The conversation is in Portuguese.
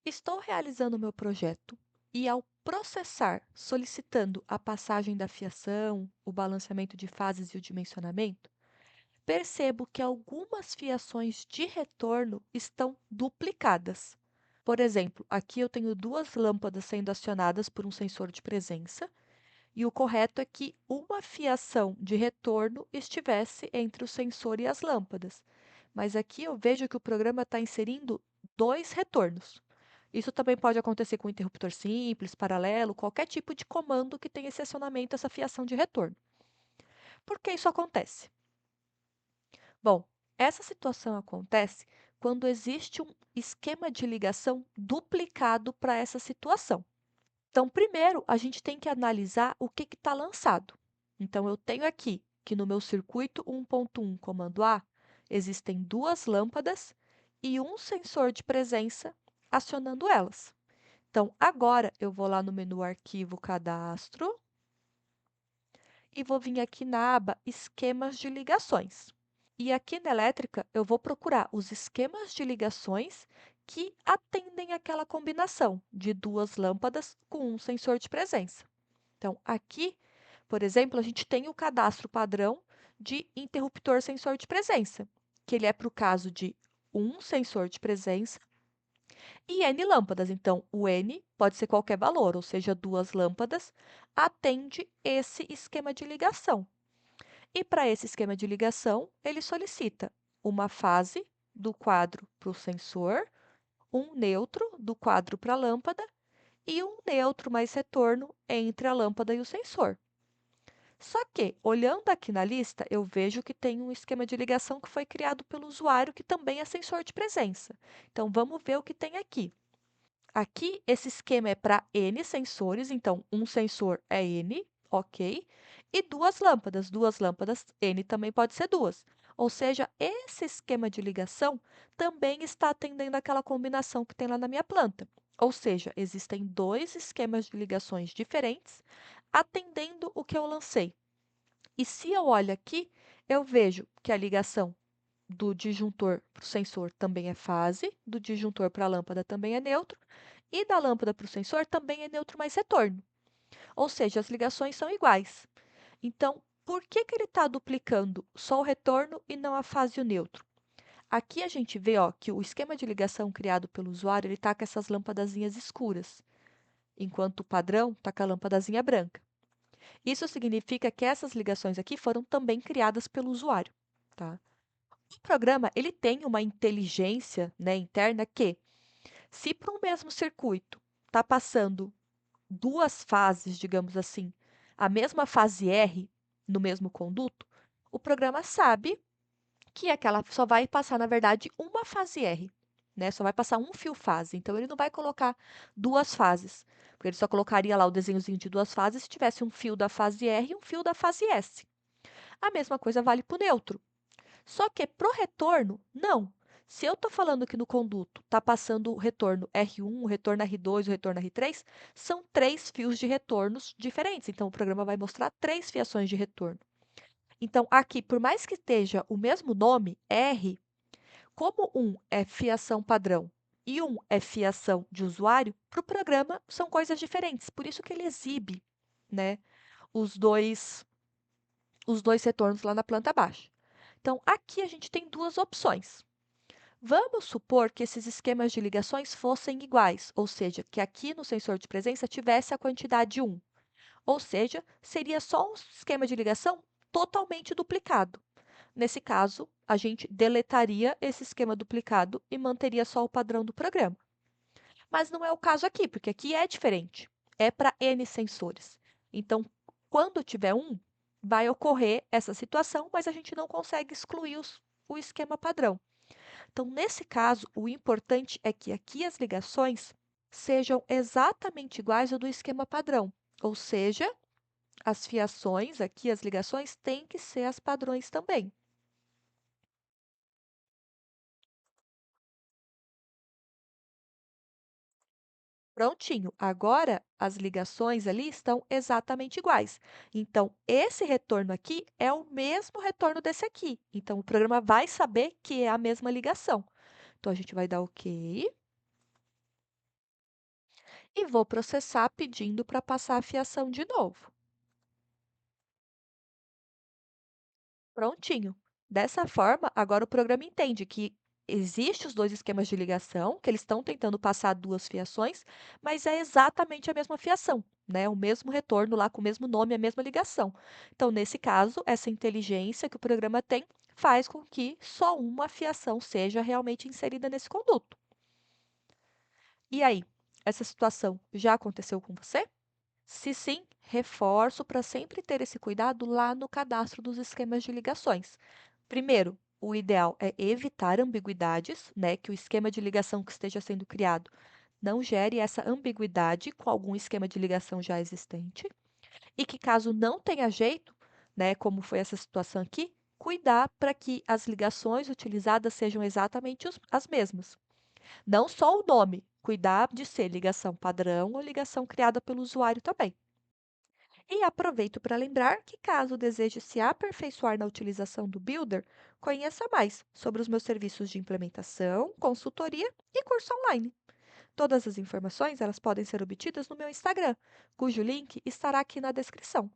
Estou realizando o meu projeto e, ao processar solicitando a passagem da fiação, o balanceamento de fases e o dimensionamento, percebo que algumas fiações de retorno estão duplicadas. Por exemplo, aqui eu tenho duas lâmpadas sendo acionadas por um sensor de presença, e o correto é que uma fiação de retorno estivesse entre o sensor e as lâmpadas. Mas aqui eu vejo que o programa está inserindo dois retornos. Isso também pode acontecer com interruptor simples, paralelo, qualquer tipo de comando que tenha esse acionamento, essa fiação de retorno. Por que isso acontece? Bom, essa situação acontece quando existe um esquema de ligação duplicado para essa situação. Então, primeiro, a gente tem que analisar o que está lançado. Então, eu tenho aqui que no meu circuito 1.1 comando A, existem duas lâmpadas e um sensor de presença acionando elas. Então, agora eu vou lá no menu Arquivo Cadastro e vou vir aqui na aba Esquemas de ligações. E aqui na elétrica, eu vou procurar os esquemas de ligações que atendem aquela combinação de duas lâmpadas com um sensor de presença. Então, aqui, por exemplo, a gente tem o cadastro padrão de interruptor sensor de presença, que ele é para o caso de um sensor de presença e N lâmpadas. Então, o N pode ser qualquer valor, ou seja, duas lâmpadas, atende esse esquema de ligação. E para esse esquema de ligação, ele solicita uma fase do quadro para o sensor, um neutro do quadro para a lâmpada e um neutro mais retorno entre a lâmpada e o sensor. Só que, olhando aqui na lista, eu vejo que tem um esquema de ligação que foi criado pelo usuário, que também é sensor de presença. Então, vamos ver o que tem aqui. Aqui, esse esquema é para N sensores, então, um sensor é N, ok? E duas lâmpadas, N também pode ser duas. Ou seja, esse esquema de ligação também está atendendo aquela combinação que tem lá na minha planta. Ou seja, existem dois esquemas de ligações diferentes atendendo o que eu lancei. E se eu olho aqui, eu vejo que a ligação do disjuntor para o sensor também é fase, do disjuntor para a lâmpada também é neutro, e da lâmpada para o sensor também é neutro mais retorno. Ou seja, as ligações são iguais. Então, por que ele está duplicando só o retorno e não a fase e o neutro? Aqui a gente vê que o esquema de ligação criado pelo usuário está com essas lâmpadazinhas escuras, enquanto o padrão está com a lâmpadazinha branca. Isso significa que essas ligações aqui foram também criadas pelo usuário. Tá? O programa ele tem uma inteligência, né, interna que, se para um mesmo circuito está passando duas fases, digamos assim, a mesma fase R no mesmo conduto, o programa sabe que aquela só vai passar, na verdade, uma fase R, né? Só vai passar um fio fase. Então, ele não vai colocar duas fases, porque ele só colocaria lá o desenhozinho de duas fases se tivesse um fio da fase R e um fio da fase S. A mesma coisa vale para o neutro. Só que para o retorno, não. Se eu estou falando que no conduto está passando o retorno R1, o retorno R2, o retorno R3, são três fios de retornos diferentes. Então, o programa vai mostrar três fiações de retorno. Então, aqui, por mais que esteja o mesmo nome, R, como um é fiação padrão e um é fiação de usuário, para o programa são coisas diferentes. Por isso que ele exibe, né, os dois, os dois retornos lá na planta baixa. Então, aqui a gente tem duas opções. Vamos supor que esses esquemas de ligações fossem iguais, ou seja, que aqui no sensor de presença tivesse a quantidade 1. Ou seja, seria só um esquema de ligação totalmente duplicado. Nesse caso, a gente deletaria esse esquema duplicado e manteria só o padrão do programa. Mas não é o caso aqui, porque aqui é diferente. É para N sensores. Então, quando tiver um, vai ocorrer essa situação, mas a gente não consegue excluir o esquema padrão. Então, nesse caso, o importante é que aqui as ligações sejam exatamente iguais ao do esquema padrão, ou seja, as fiações, aqui as ligações, têm que ser as padrões também. Prontinho, agora as ligações ali estão exatamente iguais. Então, esse retorno aqui é o mesmo retorno desse aqui. Então, o programa vai saber que é a mesma ligação. Então, a gente vai dar OK. e vou processar pedindo para passar a fiação de novo. Prontinho. Dessa forma, agora o programa entende que existe os dois esquemas de ligação, que eles estão tentando passar duas fiações, mas é exatamente a mesma fiação, né? O mesmo retorno lá com o mesmo nome, a mesma ligação. Então, nesse caso, essa inteligência que o programa tem faz com que só uma fiação seja realmente inserida nesse conduto. E aí, essa situação já aconteceu com você? Se sim, reforço para sempre ter esse cuidado lá no cadastro dos esquemas de ligações. Primeiro, o ideal é evitar ambiguidades, né, que o esquema de ligação que esteja sendo criado não gere essa ambiguidade com algum esquema de ligação já existente, e que caso não tenha jeito, né, como foi essa situação aqui, cuidar para que as ligações utilizadas sejam exatamente as mesmas. Não só o nome, cuidar de ser ligação padrão ou ligação criada pelo usuário também. E aproveito para lembrar que, caso deseje se aperfeiçoar na utilização do Builder, conheça mais sobre os meus serviços de implementação, consultoria e curso online. Todas as informações elas podem ser obtidas no meu Instagram, cujo link estará aqui na descrição.